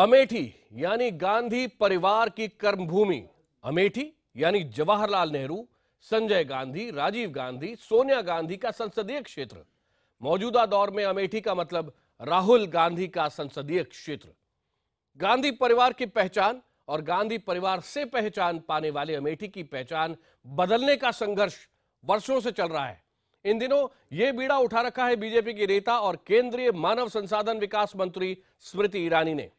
अमेठी यानी गांधी परिवार की कर्मभूमि। अमेठी यानी जवाहरलाल नेहरू, संजय गांधी, राजीव गांधी, सोनिया गांधी का संसदीय क्षेत्र। मौजूदा दौर में अमेठी का मतलब राहुल गांधी का संसदीय क्षेत्र। गांधी परिवार की पहचान और गांधी परिवार से पहचान पाने वाले अमेठी की पहचान बदलने का संघर्ष वर्षों से चल रहा है। इन दिनों यह बीड़ा उठा रखा है बीजेपी की नेता और केंद्रीय मानव संसाधन विकास मंत्री स्मृति ईरानी ने।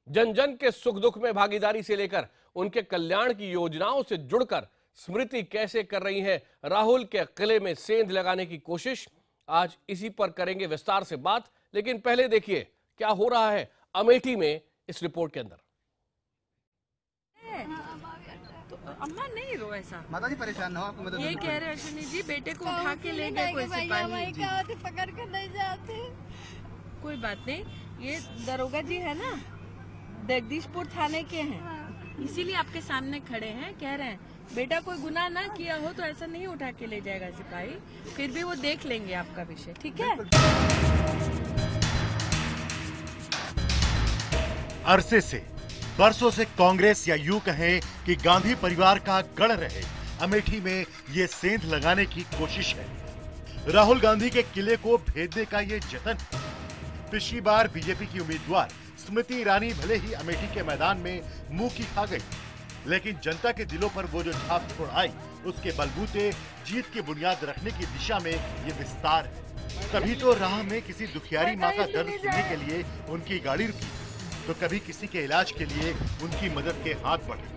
जन जन के सुख दुख में भागीदारी से लेकर उनके कल्याण की योजनाओं से जुड़कर स्मृति कैसे कर रही है राहुल के किले में सेंध लगाने की कोशिश। आज इसी पर करेंगे विस्तार से बात, लेकिन पहले देखिए क्या हो रहा है अमेठी में इस रिपोर्ट के अंदर। तो अम्मा नहीं रो ऐसा, माता जी परेशान ना हो, आपको मदद ये कह रहे अश्विनी जी बेटे को उठा के ले गए कोई सिपाही। पकड़ कर नहीं जाते। कोई बात नहीं, ये दरोगा जी है ना, जगदीशपुर थाने के हैं, इसीलिए आपके सामने खड़े हैं। कह रहे हैं बेटा कोई गुनाह ना किया हो तो ऐसा नहीं उठा के ले जाएगा सिपाही, फिर भी वो देख लेंगे आपका विषय, ठीक है। अरसे से, बरसों से कांग्रेस या यूं कहें कि गांधी परिवार का गढ़ रहे अमेठी में ये सेंध लगाने की कोशिश है। राहुल गांधी के किले को भेदने का ये जतन है। पिछली बार बीजेपी की उम्मीदवार स्मृति ईरानी भले ही अमेठी के मैदान में मुंह की खा गई, लेकिन जनता के दिलों पर वो जो छाप छोड़ आई, उसके बलबूते जीत की बुनियाद रखने की दिशा में ये विस्तार है। तभी तो राह में किसी दुखियारी माँ का दर्द सुनने के लिए उनकी गाड़ी रुकी, तो कभी किसी के इलाज के लिए उनकी मदद के हाथ बढ़े।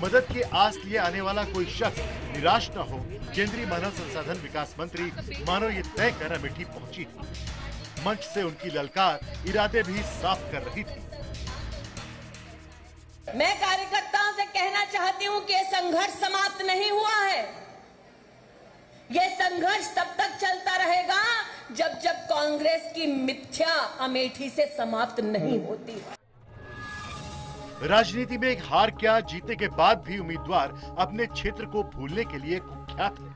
मदद के आस लिए आने वाला कोई शख्स निराश न हो, केंद्रीय मानव संसाधन विकास मंत्री मानो ये तय कर अमेठी पहुंची थी। मंच से उनकी ललकार इरादे भी साफ कर रही थी। मैं कार्यकर्ताओं से कहना चाहती हूं कि ये संघर्ष समाप्त नहीं हुआ है। ये संघर्ष तब तक चलता रहेगा जब जब कांग्रेस की मिथ्या अमेठी से समाप्त नहीं होती। राजनीति में एक हार क्या जीतने के बाद भी उम्मीदवार अपने क्षेत्र को भूलने के लिए कुख्यात है,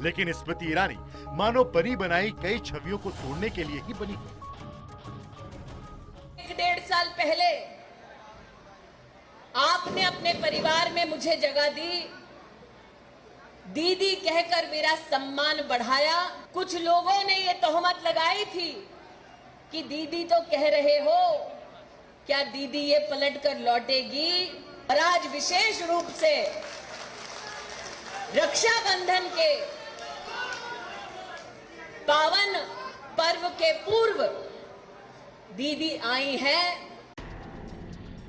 लेकिन स्मृति ईरानी मानो बनी बनाई कई छवियों को तोड़ने के लिए ही बनी। 1-1.5 साल पहले आपने अपने परिवार में मुझे जगह दी, दीदी कहकर मेरा सम्मान बढ़ाया। कुछ लोगों ने ये तोहमत लगाई थी कि दीदी तो कह रहे हो, क्या दीदी ये पलट कर लौटेगी? और आज विशेष रूप से रक्षाबंधन के पावन पर्व के पूर्व दीदी आई है।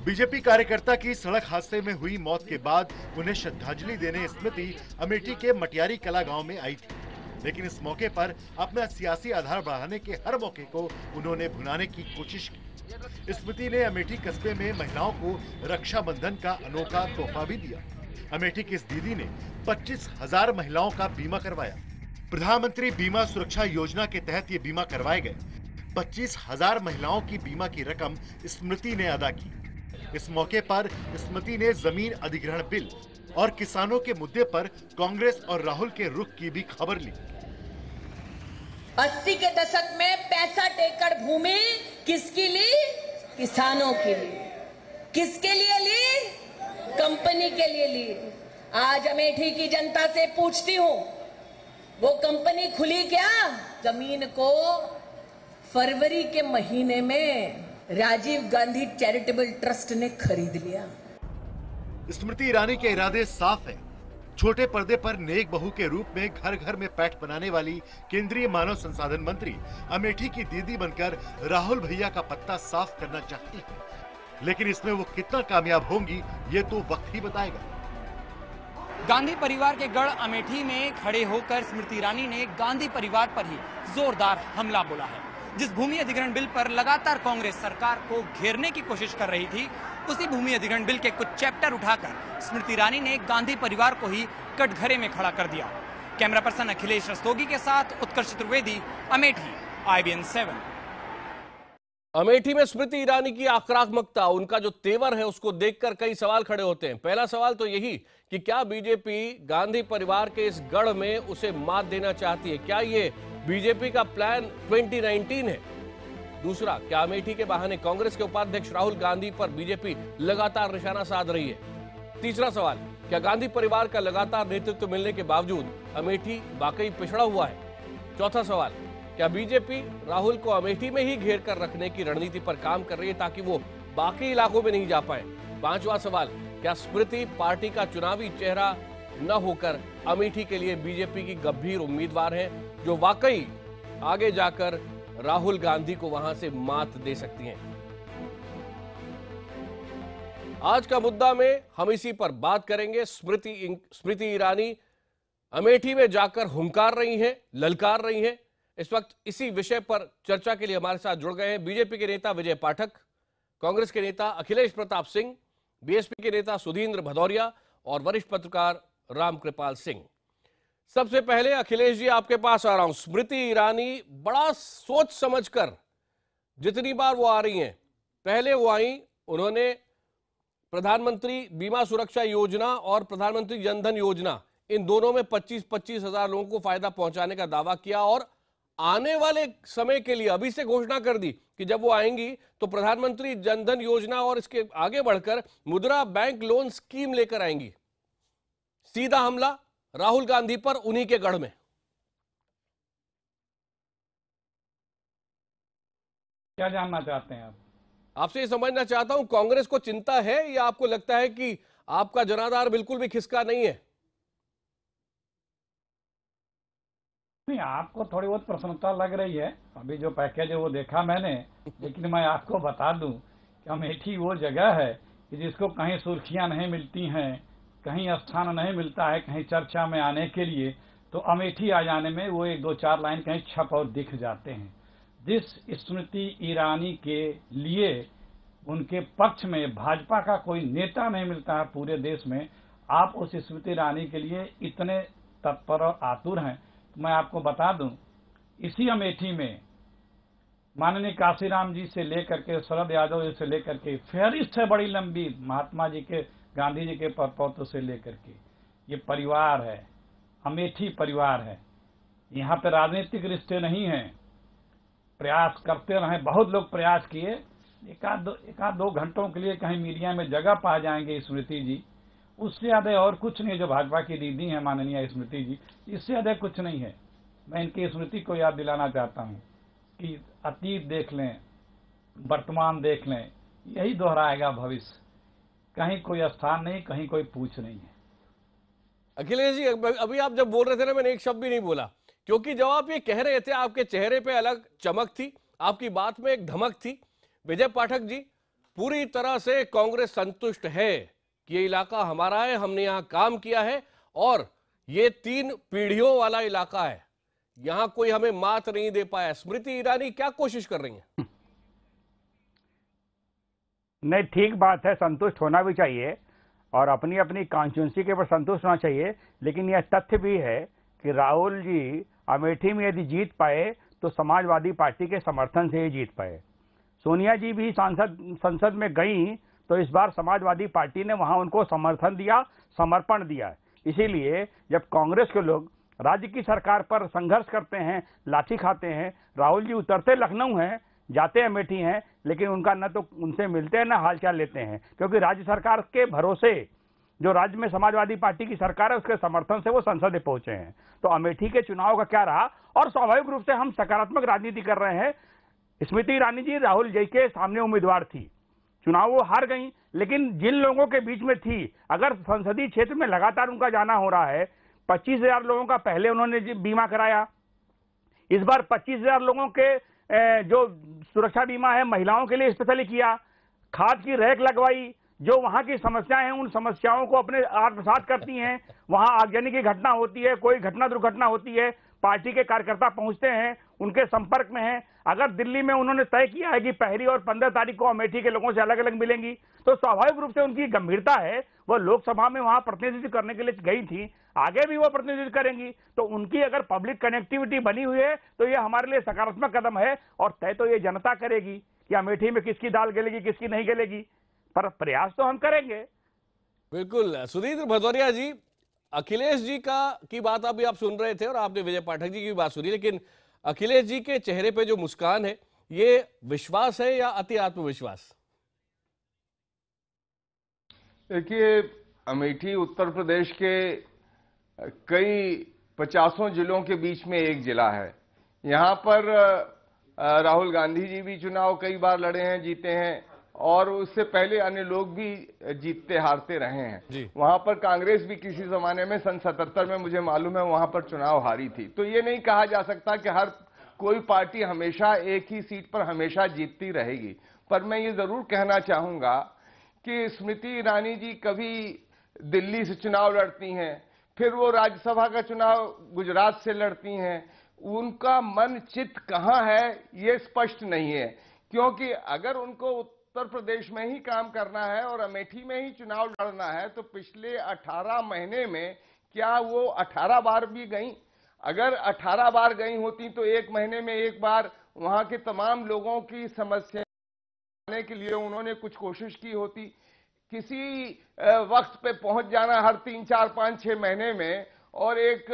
बीजेपी कार्यकर्ता की सड़क हादसे में हुई मौत के बाद उन्हें श्रद्धांजलि देने स्मृति अमेठी के मटियारी कला गांव में आई थी, लेकिन इस मौके पर अपना सियासी आधार बढ़ाने के हर मौके को उन्होंने भुनाने की कोशिश की। स्मृति ने अमेठी कस्बे में महिलाओं को रक्षाबंधन का अनोखा तोहफा भी दिया। अमेठी की इस दीदी ने 25,000 महिलाओं का बीमा करवाया। प्रधानमंत्री बीमा सुरक्षा योजना के तहत ये बीमा करवाए गए 25,000 महिलाओं की बीमा की रकम स्मृति ने अदा की। इस मौके पर स्मृति ने जमीन अधिग्रहण बिल और किसानों के मुद्दे पर कांग्रेस और राहुल के रुख की भी खबर ली। 80 के दशक में 65 एकड़ भूमि किसकी ली? किसानों के लिए। किसके लिए ली? कंपनी के लिए ली। आज अमेठी की जनता से पूछती हूँ, वो कंपनी खुली क्या? जमीन को फरवरी के महीने में राजीव गांधी चैरिटेबल ट्रस्ट ने खरीद लिया। स्मृति ईरानी के इरादे साफ हैं। छोटे पर्दे पर नेक बहू के रूप में घर घर में पैठ बनाने वाली केंद्रीय मानव संसाधन मंत्री अमेठी की दीदी बनकर राहुल भैया का पत्ता साफ करना चाहती है, लेकिन इसमें वो कितना कामयाब होंगी ये तो वक्त ही बताएगा। गांधी परिवार के गढ़ अमेठी में खड़े होकर स्मृति ईरानी ने गांधी परिवार पर ही जोरदार हमला बोला है। जिस भूमि अधिग्रहण बिल पर लगातार कांग्रेस सरकार को घेरने की कोशिश कर रही थी, उसी भूमि अधिग्रहण बिल के कुछ चैप्टर उठाकर स्मृति ईरानी ने गांधी परिवार को ही कटघरे में खड़ा कर दिया। कैमरा पर्सन अखिलेश रस्तोगी के साथ उत्कर्ष चतुर्वेदी, अमेठी, IBN 7। अमेठी में स्मृति ईरानी की आक्रामकता, उनका जो तेवर है, उसको देखकर कई सवाल खड़े होते हैं। पहला सवाल तो यही कि क्या बीजेपी गांधी परिवार के इस गढ़ में उसे मात देना चाहती है? क्या ये बीजेपी का प्लान 2019 है? दूसरा, क्या अमेठी के बहाने कांग्रेस के उपाध्यक्ष राहुल गांधी पर बीजेपी लगातार निशाना साध रही है? तीसरा सवाल, क्या गांधी परिवार का लगातार नेतृत्व मिलने के बावजूद अमेठी वाकई पिछड़ा हुआ है? चौथा सवाल, क्या बीजेपी राहुल को अमेठी में ही घेर कर रखने की रणनीति पर काम कर रही है ताकि वो बाकी इलाकों में नहीं जा पाए? पांचवा सवाल, क्या स्मृति पार्टी का चुनावी चेहरा न होकर अमेठी के लिए बीजेपी की गंभीर उम्मीदवार है जो वाकई आगे जाकर राहुल गांधी को वहां से मात दे सकती हैं? आज का मुद्दा में हम इसी पर बात करेंगे। स्मृति ईरानी अमेठी में जाकर हुंकार रही हैं, ललकार रही हैं। इस वक्त इसी विषय पर चर्चा के लिए हमारे साथ जुड़ गए हैं बीजेपी के नेता विजय पाठक, कांग्रेस के नेता अखिलेश प्रताप सिंह, बीएसपी के नेता सुधींद्र भदौरिया और वरिष्ठ पत्रकार रामकृपाल सिंह। सबसे पहले अखिलेश जी आपके पास आ रहा हूं। स्मृति ईरानी बड़ा सोच समझकर जितनी बार वो आ रही हैं, पहले वो आई, उन्होंने प्रधानमंत्री बीमा सुरक्षा योजना और प्रधानमंत्री जनधन योजना, इन दोनों में 25-25 हजार लोगों को फायदा पहुंचाने का दावा किया और आने वाले समय के लिए अभी से घोषणा कर दी कि जब वो आएंगी तो प्रधानमंत्री जनधन योजना और इसके आगे बढ़कर मुद्रा बैंक लोन स्कीम लेकर आएंगी। सीधा हमला राहुल गांधी पर उन्हीं के गढ़ में। क्या जानना चाहते हैं आप? आपसे ये समझना चाहता हूं, कांग्रेस को चिंता है या आपको लगता है कि आपका जनाधार बिल्कुल भी खिसका नहीं है? नहीं, आपको थोड़ी बहुत प्रसन्नता लग रही है। अभी जो पैकेज है वो देखा मैंने, लेकिन मैं आपको बता दूं कि अमेठी वो जगह है कि जिसको कहीं सुर्खियां नहीं मिलती हैं, कहीं स्थान नहीं मिलता है कहीं चर्चा में आने के लिए, तो अमेठी आ जाने में वो 1-2-4 लाइन कहीं छप और दिख जाते हैं। जिस स्मृति ईरानी के लिए उनके पक्ष में भाजपा का कोई नेता नहीं मिलता है पूरे देश में, आप उस स्मृति ईरानी के लिए इतने तत्पर और आतुर हैं। मैं आपको बता दूं, इसी अमेठी में माननीय काशीराम जी से लेकर के शरद यादव जी से लेकर के फहरिस्त है बड़ी लंबी, महात्मा जी के, गांधी जी के परपौत्र से लेकर के ये परिवार है, अमेठी परिवार है। यहाँ पे राजनीतिक रिश्ते नहीं हैं। प्रयास करते रहे, बहुत लोग प्रयास किए, एकाध दो घंटों के लिए कहीं मीडिया में जगह पा जाएंगे स्मृति जी, उससे ज्यादा और कुछ नहीं। जो भाजपा की दीदी है माननीय स्मृति जी, इससे ज्यादा कुछ नहीं है। मैं इनकी स्मृति को याद दिलाना चाहता हूँ कि अतीत देख लें, वर्तमान देख लें, यही दोहराएगा भविष्य। कहीं कोई स्थान नहीं, कहीं कोई पूछ नहीं है। अखिलेश जी, अभी आप जब बोल रहे थे ना, मैंने एक शब्द भी नहीं बोला, क्योंकि जब आप ये कह रहे थे आपके चेहरे पे अलग चमक थी, आपकी बात में एक धमक थी। विजय पाठक जी, पूरी तरह से कांग्रेस संतुष्ट है कि ये इलाका हमारा है, हमने यहाँ काम किया है और ये 3 पीढ़ियों वाला इलाका है, यहाँ कोई हमें मात नहीं दे पाया। स्मृति ईरानी क्या कोशिश कर रही हैं? नहीं, ठीक बात है, संतुष्ट होना भी चाहिए और अपनी अपनी कॉन्स्टिट्यूंसी के ऊपर संतुष्ट होना चाहिए। लेकिन यह तथ्य भी है कि राहुल जी अमेठी में यदि जीत पाए तो समाजवादी पार्टी के समर्थन से ही जीत पाए। सोनिया जी भी संसद में गई तो इस बार समाजवादी पार्टी ने वहां उनको समर्थन दिया, समर्पण दिया। इसीलिए जब कांग्रेस के लोग राज्य की सरकार पर संघर्ष करते हैं, लाठी खाते हैं, राहुल जी उतरते लखनऊ हैं, जाते अमेठी हैं, लेकिन उनका न तो उनसे मिलते हैं न हालचाल लेते हैं, क्योंकि राज्य सरकार के भरोसे जो राज्य में समाजवादी पार्टी की सरकार है उसके समर्थन से वो संसद में पहुंचे हैं। तो अमेठी के चुनाव का क्या रहा, और स्वाभाविक रूप से हम सकारात्मक राजनीति कर रहे हैं। स्मृति ईरानी जी राहुल जी के सामने उम्मीदवार थी, चुनाव वो हार गई, लेकिन जिन लोगों के बीच में थी, अगर संसदीय क्षेत्र में लगातार उनका जाना हो रहा है, 25,000 लोगों का पहले उन्होंने बीमा कराया, इस बार 25,000 लोगों के जो सुरक्षा बीमा है महिलाओं के लिए स्पेशली किया, खाद की रैक लगवाई, जो वहां की समस्याएं हैं उन समस्याओं को अपने आत्मसात करती हैं। वहां आगजनी की घटना होती है, कोई घटना दुर्घटना होती है, पार्टी के कार्यकर्ता पहुंचते हैं, उनके संपर्क में हैं। अगर दिल्ली में उन्होंने तय किया है कि 1 और 15 तारीख को अमेठी के लोगों से अलग अलग मिलेंगी, तो स्वाभाविक रूप से उनकी गंभीरता है, वो लोकसभा में वहां प्रतिनिधित्व करने के लिए गई थी, आगे भी वो प्रतिनिधित्व करेंगी। तो उनकी अगर पब्लिक कनेक्टिविटी बनी हुई है तो ये हमारे लिए सकारात्मक कदम है, और तय तो ये जनता करेगी कि अमेठी में किसकी दाल गलेगी किसकी नहीं गलेगी, पर प्रयास तो हम करेंगे। बिल्कुल। सुधींद्र भदौरिया जी, अखिलेश जी की बात अभी आप सुन रहे थे और आपने विजय पाठक जी की बात सुनी, लेकिन अखिलेश जी के चेहरे पे जो मुस्कान है ये विश्वास है या अति आत्मविश्वास? देखिए, अमेठी उत्तर प्रदेश के कई 50 जिलों के बीच में एक जिला है। यहाँ पर राहुल गांधी जी भी चुनाव कई बार लड़े हैं, जीते हैं, और उससे पहले अन्य लोग भी जीतते हारते रहे हैं। वहां पर कांग्रेस भी किसी जमाने में सन 77 में मुझे मालूम है वहां पर चुनाव हारी थी। तो ये नहीं कहा जा सकता कि हर कोई पार्टी हमेशा एक ही सीट पर हमेशा जीतती रहेगी। पर मैं ये जरूर कहना चाहूंगा कि स्मृति ईरानी जी कभी दिल्ली से चुनाव लड़ती हैं, फिर वो राज्यसभा का चुनाव गुजरात से लड़ती हैं। उनका मन चित्त कहां है ये स्पष्ट नहीं है, क्योंकि अगर उनको उत्तर प्रदेश में ही काम करना है और अमेठी में ही चुनाव लड़ना है तो पिछले 18 महीने में क्या वो 18 बार भी गई? अगर 18 बार गई होती तो एक महीने में एक बार वहां के तमाम लोगों की समस्या के लिए उन्होंने कुछ कोशिश की होती। किसी वक्त पे पहुंच जाना हर 3, 4, 5, 6 महीने में और एक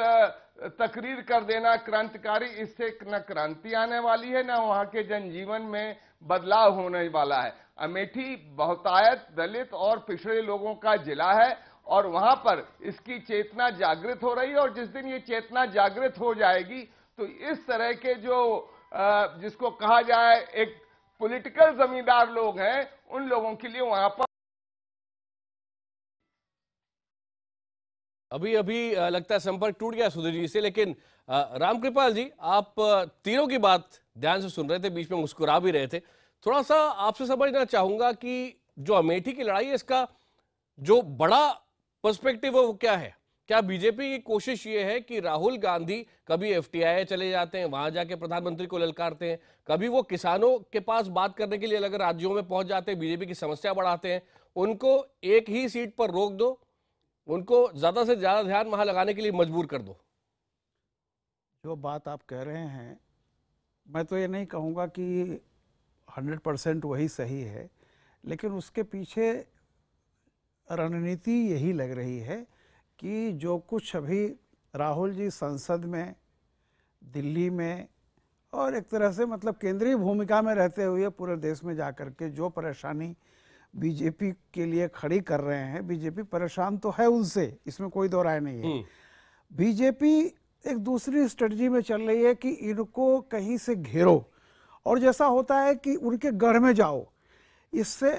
तकरीर कर देना क्रांतिकारी, इससे न क्रांति आने वाली है, न वहां के जनजीवन में बदलाव होने वाला है। अमेठी बहुतायत दलित और पिछड़े लोगों का जिला है और वहां पर इसकी चेतना जागृत हो रही है, और जिस दिन ये चेतना जागृत हो जाएगी तो इस तरह के जो जिसको कहा जाए एक पॉलिटिकल जमींदार लोग हैं, उन लोगों के लिए वहां पर अभी लगता है संपर्क टूट गया सुधीर जी से। लेकिन रामकृपाल जी, आप तीनों की बात ध्यान से सुन रहे थे, बीच में मुस्कुरा भी रहे थे। थोड़ा सा आपसे समझना चाहूंगा कि जो अमेठी की लड़ाई है, इसका जो बड़ा पर्सपेक्टिव है वो क्या है? क्या बीजेपी की कोशिश ये है कि राहुल गांधी कभी एफटीआई चले जाते हैं, वहां जाके प्रधानमंत्री को ललकारते हैं, कभी वो किसानों के पास बात करने के लिए अलग राज्यों में पहुंच जाते हैं, बीजेपी की समस्या बढ़ाते हैं, उनको एक ही सीट पर रोक दो, उनको ज्यादा से ज्यादा ध्यान वहां लगाने के लिए मजबूर कर दो? जो बात आप कह रहे हैं, मैं तो ये नहीं कहूँगा कि 100% वही सही है, लेकिन उसके पीछे रणनीति यही लग रही है कि जो कुछ अभी राहुल जी संसद में, दिल्ली में और एक तरह से मतलब केंद्रीय भूमिका में रहते हुए पूरे देश में जाकर के जो परेशानी बीजेपी के लिए खड़ी कर रहे हैं, बीजेपी परेशान तो है उनसे, इसमें कोई दो राय नहीं है। बीजेपी एक दूसरी स्ट्रेटजी में चल रही है कि इनको कहीं से घेरो और जैसा होता है कि उनके गढ़ में जाओ। इससे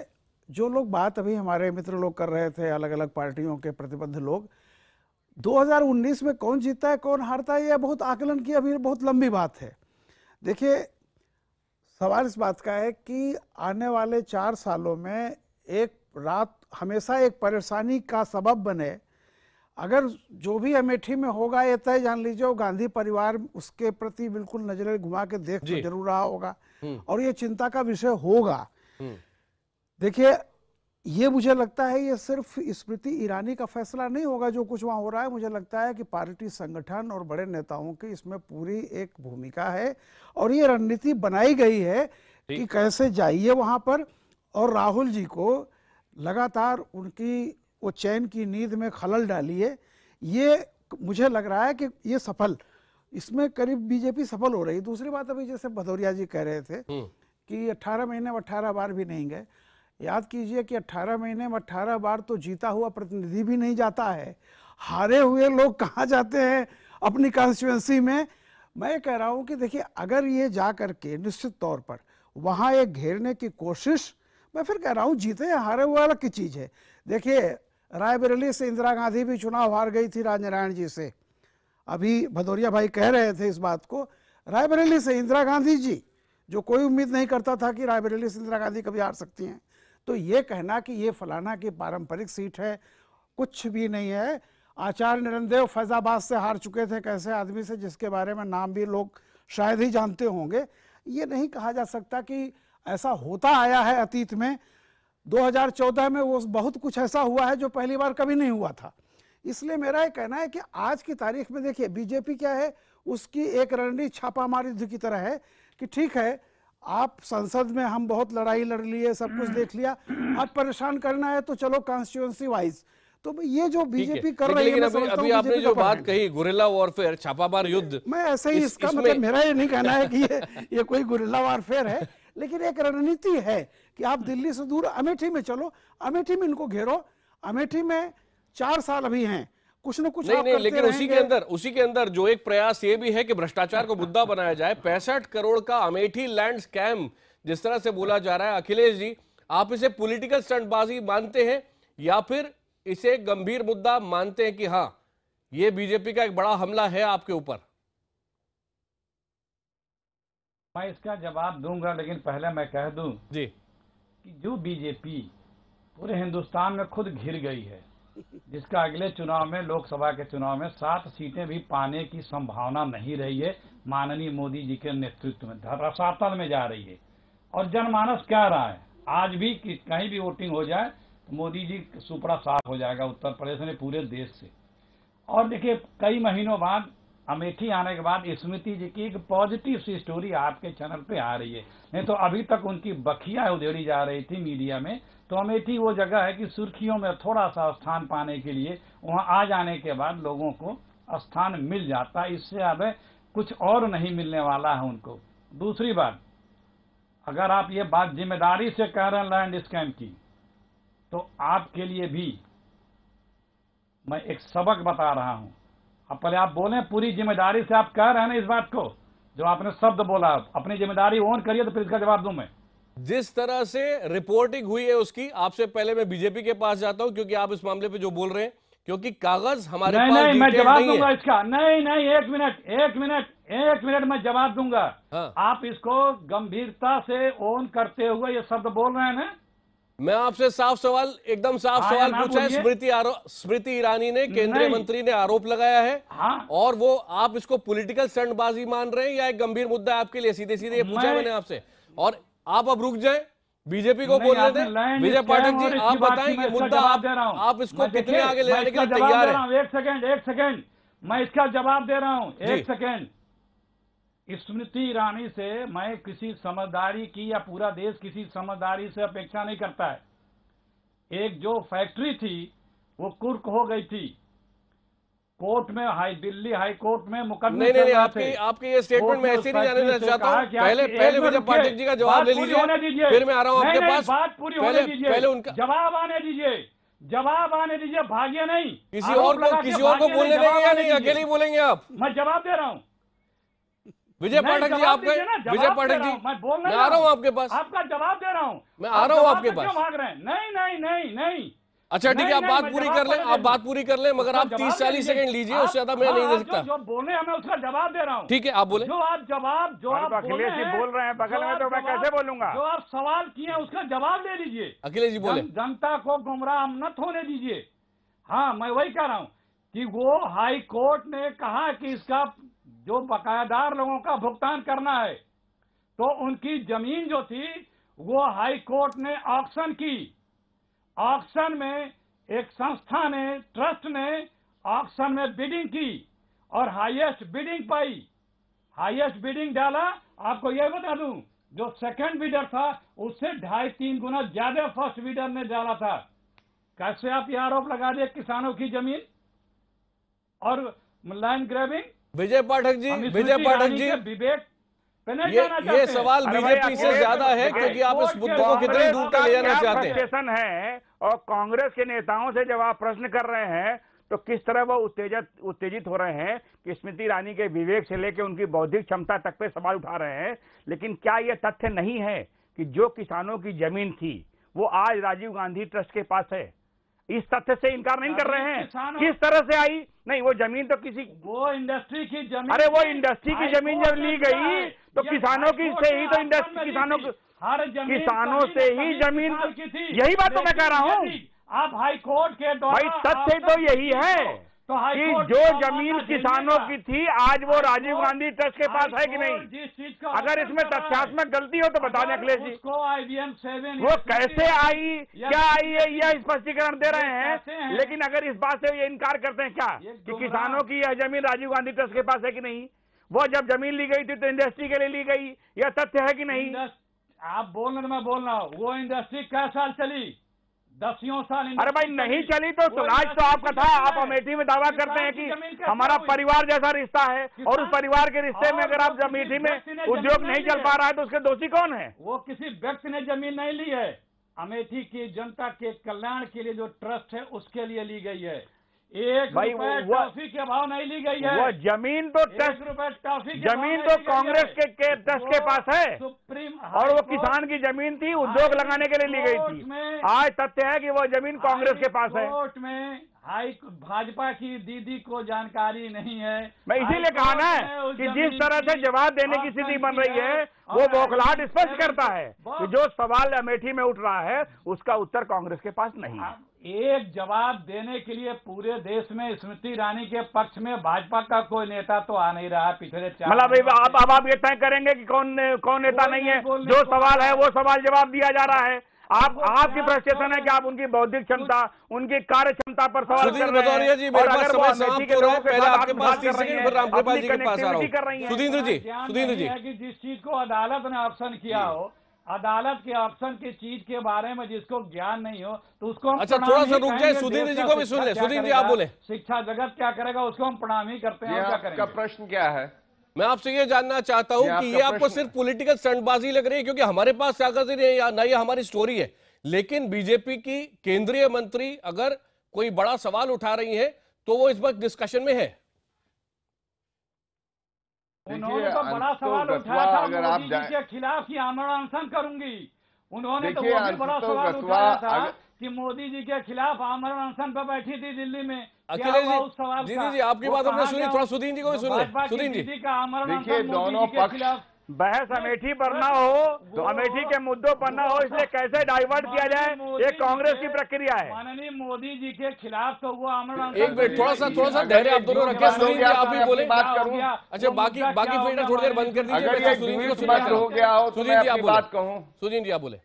जो लोग बात अभी हमारे मित्र लोग कर रहे थे, अलग अलग पार्टियों के प्रतिबद्ध लोग, 2019 में कौन जीता है कौन हारता है, यह बहुत आकलन की अभी बहुत लंबी बात है। देखिए, सवाल इस बात का है कि आने वाले 4 सालों में एक रात हमेशा एक परेशानी का सबब बने। अगर जो भी अमेठी में होगा ये तय जान लीजिए, वो गांधी परिवार उसके प्रति बिल्कुल नजरें घुमा के देख तो जरूर रहा होगा और ये चिंता का विषय होगा। देखिए, ये मुझे लगता है ये सिर्फ स्मृति ईरानी का फैसला नहीं होगा जो कुछ वहाँ हो रहा है। मुझे लगता है कि पार्टी संगठन और बड़े नेताओं की इसमें पूरी एक भूमिका है और ये रणनीति बनाई गई है कि कैसे जाइए वहाँ पर और राहुल जी को लगातार उनकी वो चैन की नींद में खलल डालिए। ये मुझे लग रहा है कि ये सफल, इसमें करीब बीजेपी सफल हो रही है। दूसरी बात, अभी जैसे भदौरिया जी कह रहे थे कि 18 महीने में 18 बार भी नहीं गए। याद कीजिए कि 18 महीने में 18 बार तो जीता हुआ प्रतिनिधि भी नहीं जाता है। हारे हुए लोग कहाँ जाते हैं अपनी कॉन्स्टिट्यूएंसी में? मैं कह रहा हूँ कि देखिए, अगर ये जा करके निश्चित तौर पर वहाँ एक घेरने की कोशिश, मैं फिर कह रहा हूँ जीते या हारे हुए अलग की चीज़ है। देखिए, रायबरेली से इंदिरा गांधी भी चुनाव हार गई थी राजनारायण जी से। अभी भदौरिया भाई कह रहे थे इस बात को, रायबरेली से इंदिरा गांधी जी, जो कोई उम्मीद नहीं करता था कि रायबरेली से इंदिरा गांधी कभी हार सकती हैं। तो ये कहना कि ये फलाना की पारंपरिक सीट है, कुछ भी नहीं है। आचार्य निरंदेव फैजाबाद से हार चुके थे, कैसे आदमी से जिसके बारे में नाम भी लोग शायद ही जानते होंगे। ये नहीं कहा जा सकता कि ऐसा होता आया है अतीत में। 2014 में वो बहुत कुछ ऐसा हुआ है जो पहली बार कभी नहीं हुआ था। इसलिए मेरा ये कहना है कि आज की तारीख में देखिए, बीजेपी क्या है, उसकी एक रणनीति छापामार युद्ध की तरह है कि ठीक है, आप संसद में हम बहुत लड़ाई लड़ लिए, सब कुछ देख लिया, अब परेशान करना है तो चलो कॉन्स्टिट्यूएंसी वाइज तो ये जो ठीक है। बीजेपी कर रही है, लेकिन मैं अभी समझता अभी हूँ आपने बीजेपी जो का बात plan। कही गुरिल्ला वॉरफेयर, छापामार युद्ध, मैं ऐसे ही इसका इसमें- मतलब मेरा ये नहीं कहना है कि ये कोई गुरिल्ला वारफेयर है, लेकिन एक रणनीति है कि आप दिल्ली से दूर अमेठी में चलो, अमेठी में इनको घेरो, अमेठी में 4 साल अभी हैं, कुछ न कुछ नहीं आप नहीं, करते लेकिन उसी रहेंगे। के अंदर जो एक प्रयास ये भी है कि भ्रष्टाचार को मुद्दा बनाया जाए। 65 करोड़ का अमेठी लैंड स्कैम जिस तरह से बोला जा रहा है, अखिलेश जी, आप इसे पॉलिटिकल स्टंटबाजी मानते हैं या फिर इसे गंभीर मुद्दा मानते हैं कि हाँ ये बीजेपी का एक बड़ा हमला है आपके ऊपर? मैं इसका जवाब दूंगा, लेकिन पहले मैं कह दूं जी कि जो बीजेपी पूरे हिंदुस्तान में खुद घिर गई है, जिसका अगले चुनाव में, लोकसभा के चुनाव में 7 सीटें भी पाने की संभावना नहीं रही है, माननीय मोदी जी के नेतृत्व में धराशातल में जा रही है। और जनमानस कह रहा है आज भी कि कहीं भी वोटिंग हो जाए तो मोदी जी सुपड़ा साफ हो जाएगा उत्तर प्रदेश में, पूरे देश से। और देखिए, कई महीनों बाद अमेठी आने के बाद स्मृति जी की एक पॉजिटिव सी स्टोरी आपके चैनल पे आ रही है, नहीं तो अभी तक उनकी बखिया उधेड़ी जा रही थी मीडिया में। तो अमेठी वो जगह है कि सुर्खियों में थोड़ा सा स्थान पाने के लिए वहां आ जाने के बाद लोगों को स्थान मिल जाता है, इससे अब कुछ और नहीं मिलने वाला है उनको। दूसरी बात, अगर आप ये बात जिम्मेदारी से कह रहे हैं लैंड स्कैम की, तो आपके लिए भी मैं एक सबक बता रहा हूं। अब पहले आप बोलें, पूरी जिम्मेदारी से आप कह रहे हैं ना इस बात को, जो आपने शब्द बोला, अपनी जिम्मेदारी ओन करिए, तो फिर इसका जवाब दूं मैं। जिस तरह से रिपोर्टिंग हुई है उसकी, आपसे पहले मैं बीजेपी के पास जाता हूं, क्योंकि आप इस मामले पे जो बोल रहे हैं, क्योंकि कागज हमारे पास नहीं, मैं डिटेल जवाब नहीं दूंगा है। इसका। नहीं, एक मिनट मैं जवाब दूंगा। हाँ। आप इसको गंभीरता से ओन करते हुए ये शब्द बोल रहे हैं ना। मैं आपसे साफ सवाल, एकदम साफ हाँ, सवाल ना पूछा है। बोलिए। स्मृति ईरानी ने, केंद्रीय नहीं। मंत्री ने आरोप लगाया है, हाँ। और वो आप इसको पॉलिटिकल स्टंटबाजी मान रहे हैं या एक गंभीर मुद्दा है आपके लिए? सीधे सीधे ये पूछा मैंने आपसे, और आप अब रुक जाए, बीजेपी को बोलने दें। विजय पाठक जी, आप बताएं कि मुद्दा आप इसको कितने आगे ले जाने के लिए तैयार है? एक सेकेंड, मैं इसका जवाब दे रहा हूं। एक सेकेंड। स्मृति ईरानी से मैं किसी समझदारी की, या पूरा देश किसी समझदारी से अपेक्षा नहीं करता है। एक जो फैक्ट्री थी वो कुर्क हो गई थी, कोर्ट में, दिल्ली हाई कोर्ट में मुकदमे नहीं, आपके ये स्टेटमेंट में ऐसे नहीं जाने देना चाहता हूं। पहले विजय पाठक जी का जवाब ले लीजिए, फिर मैं आ रहा हूं आपके पास। बात पूरी होने दीजिए, पहले उनका जवाब आने दीजिए, भागिए नहीं। किसी और को बोलने देंगे या नहीं? अकेले ही बोलेंगे आप? मैं जवाब दे रहा हूं। विजय पाठक जी, आपका विजय पाठक जी, मैं आ रहा हूं आपके पास, आपका जवाब दे रहा हूं। मैं आ रहा हूं आपके पास। क्यों भाग रहे हैं? नहीं। अच्छा ठीक है, आप बात पूरी कर लें, आप बात पूरी कर लें, मगर आप 30-40 सेकंड लीजिए, उससे ज्यादा मैं नहीं दे सकता। जो बोले हमें उसका जवाब दे रहा हूं। ठीक है, आप बोले। जो आप अखिलेश जी बोल रहे हैं बगल में, तो मैं कैसे बोलूंगा? जो आप सवाल किए उसका जवाब ले लीजिए। अखिलेश जी बोले। जनता को गुमराह मत होने दीजिए। हाँ, मैं वही कह रहा हूं कि वो हाई कोर्ट ने कहा कि इसका जो बकायादार लोगों का भुगतान करना है, तो उनकी जमीन जो थी वो हाई कोर्ट ने ऑक्शन की। ऑक्शन में एक संस्था ने, ट्रस्ट ने ऑक्शन में बिडिंग की और हाईएस्ट बिडिंग पाई, हाईएस्ट बिडिंग डाला। आपको यह बता दूं, जो सेकंड बिडर था उससे 2.5-3 गुना ज्यादा फर्स्ट बिडर ने डाला था। कैसे आप ये आरोप लगा दिए किसानों की जमीन और लैंड ग्रैबिंग? विजय पाठक जी, विवेक ये सवाल बीजेपी से ज्यादा है, क्योंकि आप इस मुद्दे को कितनी दूर तक ले जाना चाहते हैं। है और कांग्रेस के नेताओं से जब आप प्रश्न कर रहे हैं तो किस तरह वो उत्तेजित हो रहे हैं कि स्मृति ईरानी के विवेक से लेकर उनकी बौद्धिक क्षमता तक पे सवाल उठा रहे हैं। लेकिन क्या यह तथ्य नहीं है कि जो किसानों की जमीन थी वो आज राजीव गांधी ट्रस्ट के पास है? इस तथ्य से इनकार नहीं कर रहे हैं। किस तरह से आई? नहीं, वो जमीन तो वो इंडस्ट्री की जमीन। अरे वो इंडस्ट्री की जमीन जब ली गई तो किसानों की से ही तो इंडस्ट्री, किसानों से ही जमीन, यही बात तो मैं कह रहा हूँ। आप हाई कोर्ट के द्वारा, भाई तथ्य तो यही है कि जो जमीन किसानों की थी आज वो राजीव गांधी ट्रस्ट के पास है कि नहीं? अगर इसमें तथ्यात्मक गलती हो तो बता दें अखिलेश जी। वो कैसे आई, क्या आई है, यह स्पष्टीकरण दे रहे हैं। लेकिन अगर इस बात से ये इनकार करते हैं क्या कि किसानों की यह जमीन राजीव गांधी ट्रस्ट के पास है कि नहीं? वो जब जमीन ली गई थी तो इंडस्ट्री के लिए ली गई, यह तथ्य है कि नहीं? आप बोल रहे, मैं बोल रहा हूँ, वो इंडस्ट्री क्या साल चली? 10 साल। अरे भाई नहीं चली तो राज तो आपका था। आप अमेठी में दावा करते हैं कि हमारा परिवार जैसा रिश्ता है, और उस परिवार के रिश्ते में अगर आप अमेठी में उद्योग नहीं चल पा रहा है तो उसके दोषी कौन है? वो किसी व्यक्ति ने जमीन नहीं ली है, अमेठी की जनता के कल्याण के लिए जो ट्रस्ट है उसके लिए ली गई है। एक रुपए टॉफी के भाव नहीं ली गई है। वो जमीन तो ट्रस्ट, जमीन तो कांग्रेस के ट्रस्ट के पास है, सुप्रीम, और वो किसान की जमीन थी, उद्योग लगाने के लिए ली गई थी। आज तथ्य है कि वो जमीन कांग्रेस के पास है। कोर्ट में भाजपा की दीदी को जानकारी नहीं है। मैं इसीलिए कहा ना कि जिस तरह से जवाब देने की स्थिति बन रही है वो बौखलाहट स्पष्ट करता है कि जो सवाल अमेठी में उठ रहा है उसका उत्तर कांग्रेस के पास नहीं है। एक जवाब देने के लिए पूरे देश में स्मृति ईरानी के पक्ष में भाजपा का कोई नेता तो आ नहीं रहा पिछले 4 मतलब अब आप ये तय करेंगे कि कौन नेता नहीं है? जो सवाल है वो सवाल जवाब दिया जा रहा है। आपकी फ्रस्ट्रेशन है कि आप उनकी बौद्धिक क्षमता, उनकी कार्य क्षमता पर सवाल कर रहे हैं। जी, मेरे पास समय समाप्त हो रहा है। पहले आपके पास 30 सेकंड, फिर रामकृपाल जी के पास आ रहा हूं। सुधींद्र जी कि जिस चीज को अदालत ने ऑप्शन किया हो, अदालत के ऑप्शन की चीज के बारे में जिसको ज्ञान नहीं हो तो उसको हम अच्छा थोड़ा सा रुक जाए, सुधींद्र जी को भी सुन ले। सुधींद्र जी आप बोले। शिक्षा जगत क्या करेगा उसको हम प्रणाम ही करते हैं। क्या करेंगे? प्रश्न क्या है? मैं आपसे ये जानना चाहता हूं कि ये आपको सिर्फ पॉलिटिकल स्टंटबाजी लग रही है, क्योंकि हमारे पास कागज नहीं है, ना ये हमारी स्टोरी है, लेकिन बीजेपी की केंद्रीय मंत्री अगर कोई बड़ा सवाल उठा रही है तो वो इस वक्त डिस्कशन में है। उन्होंने तो बड़ा सवाल उठाया था, मोदी जी के खिलाफ ही आमरण अनशन करूंगी। उन्होंने तो वो भी बड़ा सवाल उठाया था कि मोदी जी के खिलाफ आमरण अनशन पर बैठी थी दिल्ली में। अखिलेश जी आपकी बात हमने सुनी, थोड़ा सुधीन जी को भी सुन ले। सुधीन जी का आमरण देखिए, दोनों पक्ष बहस अमेठी पर ना हो, तो अमेठी के मुद्दों पर ना हो, इसलिए कैसे डाइवर्ट किया जाए ये कांग्रेस की प्रक्रिया है। माननीय मोदी जी के खिलाफ तो वो आमरण। एक मिनट, थोड़ा सा धैर्य आप दोनों रखिए। सुधीन जी आप भी बोले। बात करूं? अच्छा बाकी फिल्टर थोड़ी देर बंद कर दीजिए। अगर सुधीन जी को हो गया हो तो मैं अपनी बात कहूं। सुधीन जी आप बोले।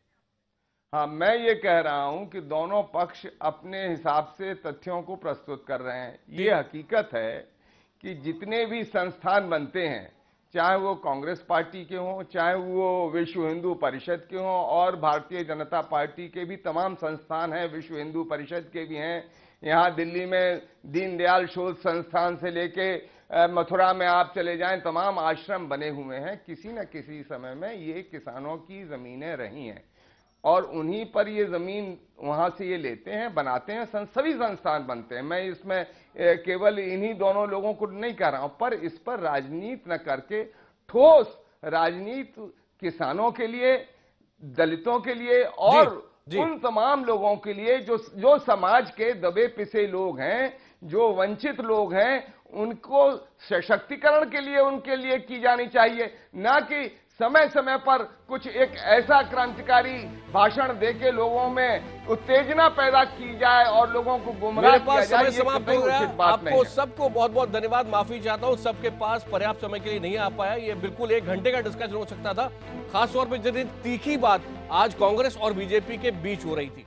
हाँ, मैं ये कह रहा हूं कि दोनों पक्ष अपने हिसाब से तथ्यों को प्रस्तुत कर रहे हैं। ये हकीकत है कि जितने भी संस्थान बनते हैं, चाहे वो कांग्रेस पार्टी के हों, चाहे वो विश्व हिंदू परिषद के हों, और भारतीय जनता पार्टी के भी तमाम संस्थान हैं, विश्व हिंदू परिषद के भी हैं। यहाँ दिल्ली में दीनदयाल शोध संस्थान से लेके मथुरा में आप चले जाएं, तमाम आश्रम बने हुए हैं। किसी न किसी समय में ये किसानों की जमीनें रही हैं और उन्हीं पर ये जमीन वहां से ये लेते हैं, बनाते हैं, सभी संस्थान बनते हैं। मैं इसमें केवल इन्हीं दोनों लोगों को नहीं कह रहा हूं, पर इस पर राजनीति न करके ठोस राजनीति किसानों के लिए, दलितों के लिए और उन तमाम लोगों के लिए जो समाज के दबे पिसे लोग हैं, जो वंचित लोग हैं, उनको सशक्तिकरण के लिए उनके लिए की जानी चाहिए। ना कि समय समय पर कुछ एक ऐसा क्रांतिकारी भाषण देके लोगों में उत्तेजना पैदा की जाए और लोगों को गुमराह किया जाए। समय समाप्त हो गया। आपको सबको बहुत बहुत धन्यवाद। माफी चाहता हूं, सबके पास पर्याप्त समय के लिए नहीं आ पाया। ये बिल्कुल 1 घंटे का डिस्कशन हो सकता था। खासतौर पर जितनी तीखी बात आज कांग्रेस और बीजेपी के बीच हो रही थी।